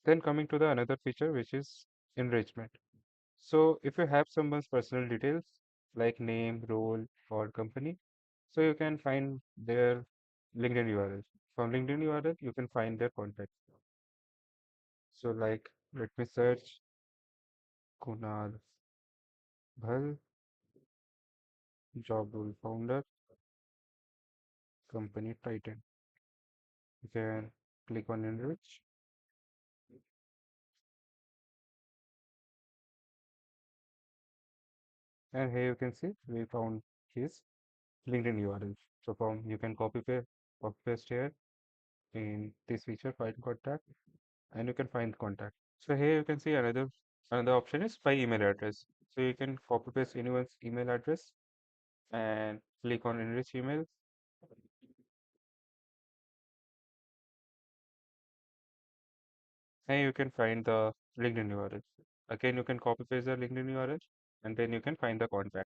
Then coming to the another feature, which is enrichment. So if you have someone's personal details like name, role, or company, so you can find their LinkedIn URL. From LinkedIn URL, you can find their contact. So like, let me search Kunal Bhal, job role founder, company title. You can click on Enrich, and here you can see we found his LinkedIn URL. So from you can copy paste here in this feature, find contact, and you can find contact. So here you can see another option is by email address. So you can copy paste anyone's email address and click on enrich email, and you can find the LinkedIn URL. Again, you can copy paste the LinkedIn URL, and then you can find the contact.